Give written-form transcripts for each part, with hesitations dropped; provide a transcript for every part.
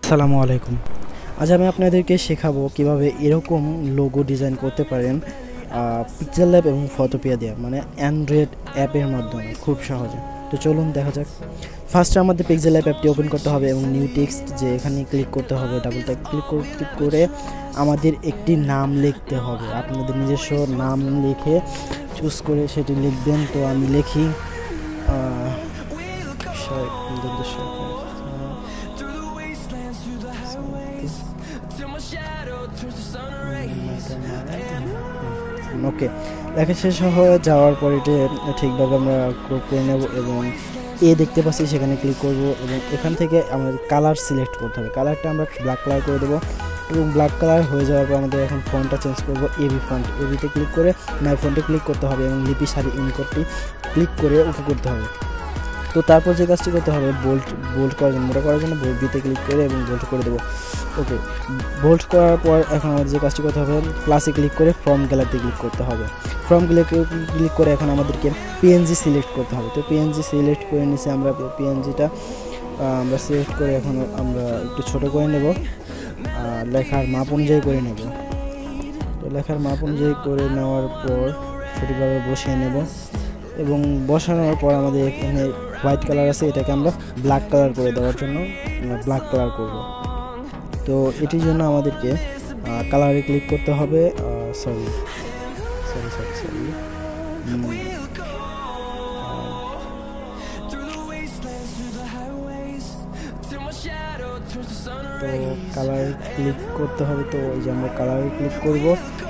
আসসালামু আলাইকুম। আজ আমি আপনাদেরকে শেখাবো কিভাবে এরকম লোগো ডিজাইন করতে পারেন পিক্সেলল্যাব এবং ফটোপিয়া দিয়ে, মানে অ্যান্ড্রয়েড অ্যাপের মাধ্যমে খুব সহজে। তো চলুন দেখা যাক। ফার্স্টে আমাদের পিক্সেলল্যাব অ্যাপটি ওপেন করতে হবে এবং নিউ টেক্সট যে এখানে ক্লিক করতে হবে, ডাবল ট্যাপ ক্লিক করে আমাদের একটি নাম লিখতে হবে। আপনাদের নিজস্ব নাম লিখে চুজ করে সেটি লিখবেন। তো আমি লিখি ওকে। লেখা শেষ হয়ে যাওয়ার পর এটি ঠিকভাবে আমরা ক্রপ করে নেব এবং দেখতে পাচ্ছি সেখানে ক্লিক করব এবং এখান থেকে আমাদের কালার সিলেক্ট করতে হবে। কালারটা আমরা ব্ল্যাক কালার করে দেবো এবং ব্ল্যাক কালার হয়ে যাওয়ার পর আমাদের এখন ফন্টটা চেঞ্জ করব। এবি ফন্ট, এবিতে ক্লিক করে মাই ফন্টে ক্লিক করতে হবে এবং লিপি সারি ইনকোডটি ক্লিক করে ওকে করতে হবে। তো তারপর যে কাজটি করতে হবে বোল্ড করার জন্য, মোটা করার জন্য বিতে ক্লিক করে এবং বোল্ড করে দেবো। ওকে, বোল্ড করার পর এখন আমাদের যে কাজটি করতে হবে প্লাসে ক্লিক করে ফ্রম গ্যালারিতে ক্লিক করতে হবে। ফ্রম গ্যালারিতে ক্লিক করে এখন আমাদেরকে পিএনজি সিলেক্ট করতে হবে। তো পিএনজি সিলেক্ট করে নিচে আমরা পিএনজিটা আমরা সিলেক্ট করে এখন আমরা একটু ছোট করে নেব, লেখার মাপ অনুযায়ী করে নেব। তো লেখার মাপ অনুযায়ী করে নেওয়ার পর সঠিকভাবে বসিয়ে নেব এবং বসানোর পর আমাদের এখানে হোয়াইট কালার আছে, এটাকে আমরা ব্ল্যাক কালার করে দেওয়ার জন্য ব্ল্যাক কালার করব। তো এটির জন্য আমাদেরকে কালারে ক্লিক করতে হবে। সরি তো কালার ক্লিক করতে হবে। তো এই যে আমরা কালারে ক্লিক করব,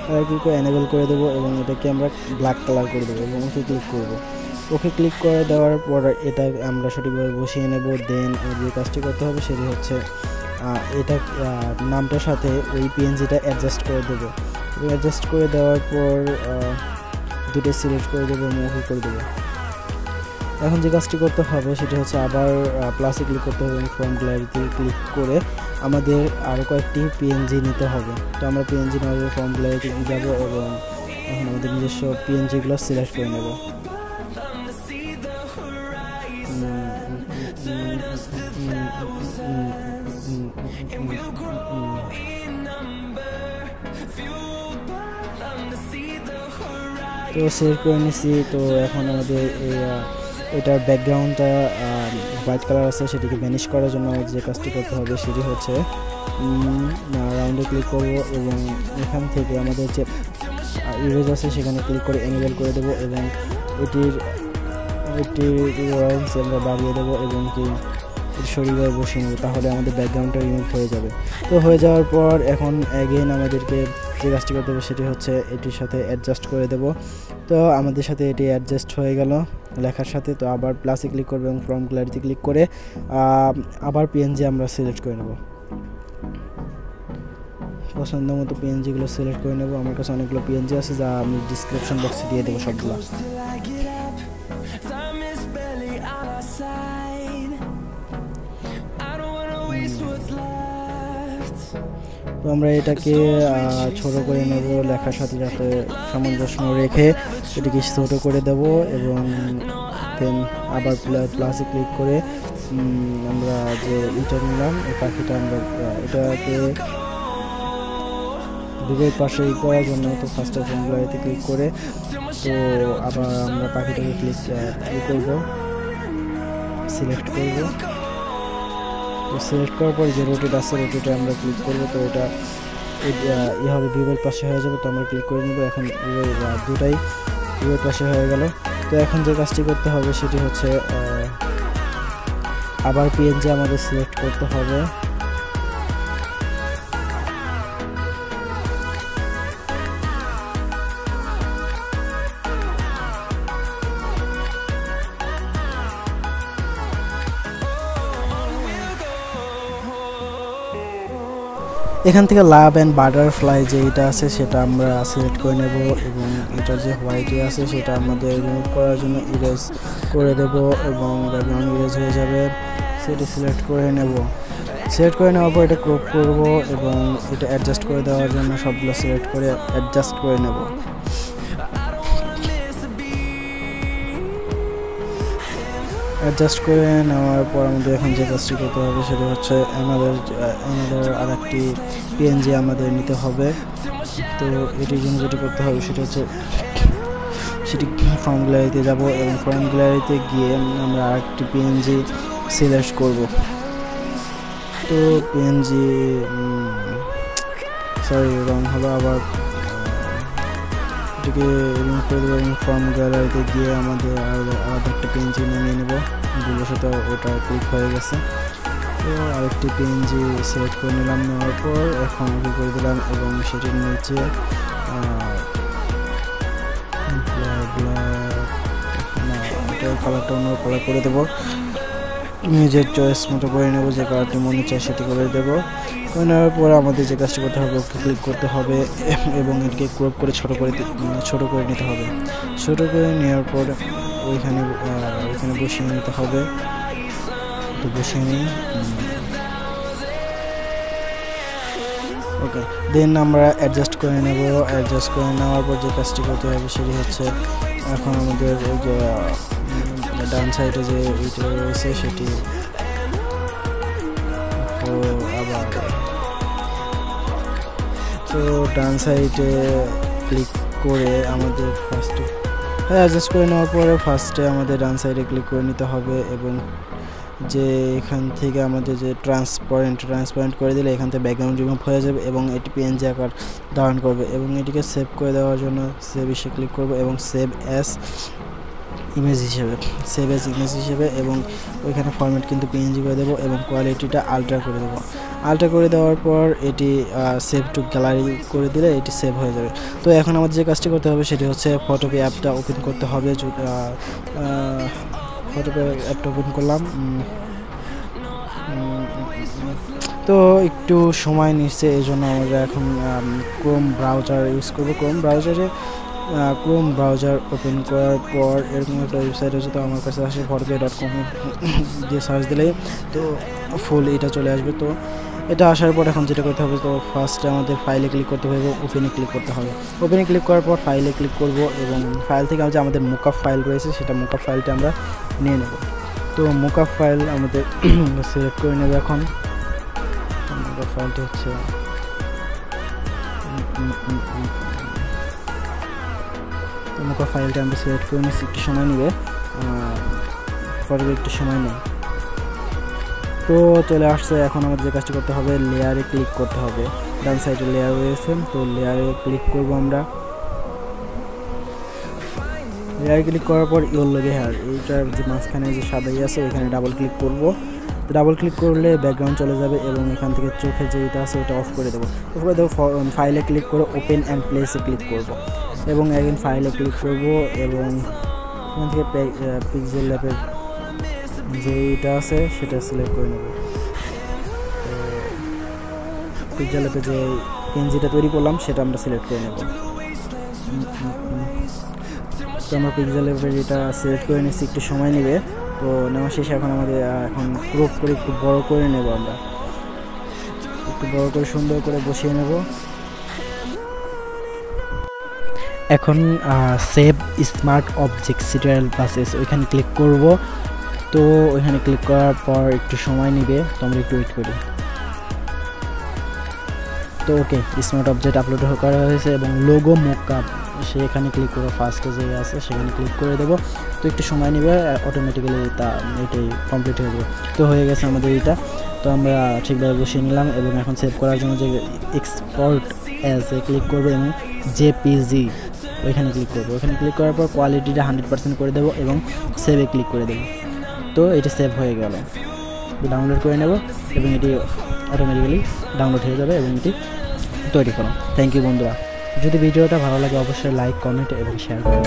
কালার ক্লিক করে এনেবল করে দেবো এবং এটাকে আমরা ব্ল্যাক কালার করে দেবো এবং ওকে ক্লিক করব। ওকে ক্লিক করে দেওয়ার পর এটা আমরা সঠিকভাবে বসিয়ে নেব। দেন যে কাজটি করতে হবে সেটি হচ্ছে এটা নামটার সাথে ওই পিএনজিটা অ্যাডজাস্ট করে দেবো। অ্যাডজাস্ট করে দেওয়ার পর দুটো সিলেক্ট করে দেবো এবং ওকে করে দেবো। এখন যে কাজটি করতে হবে সেটি হচ্ছে আবার প্লাসে ক্লিক করতে হবে এবং ফ্রম গ্যালারিতে ক্লিক করে আমাদের আরও কয়েকটি পিএনজি নিতে হবে। তো আমরা পিএনজি নেওয়ার ফ্রম গ্যালারিতে যাবো এবং এখন আমাদের নিজস্ব পিএনজিগুলো সিলেক্ট করে নেব। তো সিলেক্ট করে নিচ্ছি। তো এখন আমাদের এটার ব্যাকগ্রাউন্ডটা হোয়াইট কালার আছে, সেটিকে ভ্যানিশ করার জন্য যে কাজটি করতে হবে সেটি হচ্ছে রাউন্ডে ক্লিক করব এবং এখান থেকে আমাদের যে ইরেজ আছে সেখানে ক্লিক করে এনেবল করে দেবো এবং এটির অরেঞ্জ আমরা বাড়িয়ে দেবো এবং কি সরিয়ে বসিয়ে নেব, তাহলে আমাদের ব্যাকগ্রাউন্ডটা রিমুভ হয়ে যাবে। তো হয়ে যাওয়ার পর এখন অ্যাগেন আমাদেরকে যে কাজটি করতে হবে সেটি হচ্ছে এটির সাথে অ্যাডজাস্ট করে দেব। তো আমাদের সাথে এটি অ্যাডজাস্ট হয়ে গেল লেখার সাথে। তো আবার প্লাসে ক্লিক করবো এবং ফ্রম গ্যালারিতে ক্লিক করে আবার পিএনজি আমরা সিলেক্ট করে নেব। পছন্দ মতো পিএনজিগুলো সিলেক্ট করে নেব। আমার কাছে অনেকগুলো পিএনজি আছে যা আমি ডিসক্রিপশন বক্সে দিয়ে দেবো সবগুলো। তো আমরা এটাকে ছোট করে নেব লেখার সাথে, যাতে সামঞ্জস্য রেখে এটিকে ছোট করে দেব এবং দেন আবার প্লাসে ক্লিক করে আমরা যে ইটা নিলাম এই পাখিটা আমরা এটাকে দুটোর পাশে করার জন্য তো ফার্স্ট অফ গ্যালারিতে ক্লিক করে তো আবার আমরা পাখিটাকে ক্লিক করব, সিলেক্ট করব। তো সিলেক্ট করার পর যে রোটেট আছে রোটেটে আমরা ক্লিক করব। তো এটা এভাবে ভিউয়ের পাশে হয়ে যাবে। তো আমরা ক্লিক করে নেব। এখন দুটাই ভিউয়ের পাশে হয়ে গেল। তো এখন যে কাজটি করতে হবে সেটি হচ্ছে আবার পিএনজি আমাদের সিলেক্ট করতে হবে। এখান থেকে লাভ অ্যান্ড বাটারফ্লাই যে এটা আছে সেটা আমরা সিলেক্ট করে নেব এবং এটার যে হোয়াইটে আছে সেটা আমাদের রিমুভ করার জন্য ইরেজ করে দেব এবং ব্যাকগ্রাউন্ড ইরেজ হয়ে যাবে, সেটি সিলেক্ট করে নেব। সিলেক্ট করে নেওয়ার পর এটা ক্রপ করব এবং এটা অ্যাডজাস্ট করে দেওয়ার জন্য সবগুলো সিলেক্ট করে অ্যাডজাস্ট করে নেব। অ্যাডজাস্ট করে নেওয়ার পর আমাদের এখন যে কাজটি করতে হবে সেটা হচ্ছে আমাদের আরেকটি পিএনজি আমাদের নিতে হবে। তো এটির জন্য যেটি করতে হবে সেটা হচ্ছে সেটি ফর্ম গ্যালারিতে যাব এবং ফর্ম গ্যালারিতে গিয়ে আমরা আরেকটি পিএনজি সিলেক্ট করব। তো পিএনজি রং হলো, আবার এটিকে রিমুভ করে দেবো এবং ফর্ম গ্যালারিতে গিয়ে আমাদের আলাদা একটা পিএনজি নামিয়ে নেব। ভুলবশত ওটা ক্লিক হয়ে গেছে। তো আরেকটি পিএনজি সিলেক্ট করে নিলাম, নেওয়ার পর এখন ওকে করে দিলাম এবং সেটির নিচে কালারটা অন্য কালার করে দেবো। নিজের চয়েস মতো করে নেব, যে কালারটি মনে চায় সেটি করে দেবো। করে নেওয়ার পর আমাদের যে কাজটি করতে হবে ওকে ক্লিক করতে হবে এবং এটিকে ক্রপ করে ছোট করে নিতে হবে। ছোট করে নেওয়ার পর ওইখানে বসিয়ে নিতে হবে। তো বসিয়ে নিই, ওকে। দেন আমরা অ্যাডজাস্ট করে নেব। অ্যাডজাস্ট করে নেওয়ার পর যে কাজটি করতে হবে সেটি হচ্ছে এখন আমাদের ডান সাইডে যে এইটা রয়েছে সেটি তো ডান সাইডে ক্লিক করে আমাদের অ্যাডজাস্ট করে নেওয়ার পরে ফার্স্টে আমাদের ডান সাইডে ক্লিক করে নিতে হবে এবং যে এখান থেকে আমাদের যে ট্রান্সপারেন্ট করে দিলে এখান থেকে ব্যাকগ্রাউন্ড রিমুভ হয়ে যাবে এবং এটি পিএনজি আকার ধারণ করবে। এবং এটিকে সেভ করে দেওয়ার জন্য সেভ এসে ক্লিক করব এবং সেভ অ্যাজ ইমেজ হিসেবে এবং ওইখানে ফরম্যাট কিন্তু পিএনজি করে দেবো এবং কোয়ালিটিটা আল্ট্রা করে দেবো। আল্ট্রা করে দেওয়ার পর এটি সেভ টু গ্যালারি করে দিলে এটি সেভ হয়ে যাবে। তো এখন আমাদের যে কাজটি করতে হবে সেটি হচ্ছে ফটোপে অ্যাপটা ওপেন করতে হবে। ফটোপে অ্যাপটা ওপেন করলাম। তো একটু সময় নিচ্ছে, এই জন্য আমরা এখন ক্রোম ব্রাউজার ইউজ করবো। ক্রোম ব্রাউজার ওপেন করার পর এরকম একটা ওয়েবসাইট হচ্ছে। তো আমার কাছে আসে photopea.com দিয়ে সার্চ দিলেই তো ফুল এটা চলে আসবে। তো এটা আসার পর এখন যেটা করতে হবে, তো ফার্স্টে আমাদের ফাইলে ক্লিক করতে হবে এবং ওপেনে ক্লিক করতে হবে। ওপেনে ক্লিক করার পর ফাইলে ক্লিক করব এবং ফাইল থেকে যে আমাদের মুকআপ ফাইল রয়েছে সেটা মুকআপ ফাইলটা আমরা নিয়ে নেব। তো মুকআপ ফাইল আমাদের সিলেক্ট করে নেব। এখন মুকআপ ফাইলটা হচ্ছে মুকআপ ফাইলটা আমরা সিলেক্ট করে নিচ্ছি। একটু সময় নেবে, একটু সময় নেই। তো চলে আসছে। এখন আমাদের যে কাজটি করতে হবে লেয়ারে ক্লিক করতে হবে। ডান সাইডে লেয়ার রয়েছে, তো লেয়ারে ক্লিক করব আমরা। লেয়ারে ক্লিক করার পর ইয়েলো হেয়ার এইটার যে মাঝখানে যে সাদাই আছে ওইখানে ডাবল ক্লিক করব। তো ডাবল ক্লিক করলে ব্যাকগ্রাউন্ড চলে যাবে এবং এখান থেকে চোখে যে এটা আছে ওটা অফ করে দেবো। ফাইলে ক্লিক করে ওপেন অ্যান্ড প্লেসে ক্লিক করব এবং এখন ফাইলে ক্লিক করব এবং এখান থেকে পিক্সেল ল্যাবের যে এটা আছে সেটা সিলেক্ট করে নেব। তো পিক্সেল ল্যাবে যে পিএনজিটা তৈরি করলাম সেটা আমরা সিলেক্ট করে নেব। তো আমরা পিক্সেল ল্যাবের এটা সিলেক্ট করে নিচ্ছি, একটু সময় নেবে। তো নেওয়া শেষে এখন আমাদের এখন ক্রপ করে একটু বড় করে নেব। আমরা একটু বড় করে সুন্দর করে বসিয়ে নেব। এখন save smart object serial buses ওইখানে ক্লিক করব। তো ওইখানে ক্লিক করার পর একটু সময় নেবে, তো আমরা একটু ওয়েট করি। তো ওকে, স্মার্ট অবজেক্ট আপলোড করা হয়েছে এবং লোগো মোকআপ সেখানে ক্লিক করে ফার্স্টে যে আছে সেখানে ক্লিক করে দেবো। তো একটু সময় নেবে, অটোমেটিক্যালি এটাই কমপ্লিট হয়ে যাবে। তো হয়ে গেছে আমাদের এটা। তো আমরা ঠিকভাবে বসিয়ে নিলাম এবং এখন সেভ করার জন্য যে এক্সপোর্ট অ্যাজ ক্লিক করবো এবং জেপিজি ওইখানে ক্লিক করবো। ওইখানে ক্লিক করার পর কোয়ালিটিটা 100% করে দেবো এবং সেভে ক্লিক করে দেবো। তো এটি সেভ হয়ে গেল। ডাউনলোড করে নেব এবং এটি অটোমেটিক্যালি ডাউনলোড হয়ে যাবে এবং এটি তৈরি করো। থ্যাংক ইউ বন্ধুরা। যদি ভিডিওটা ভালো লাগে অবশ্যই লাইক, কমেন্ট এবং শেয়ার করুন।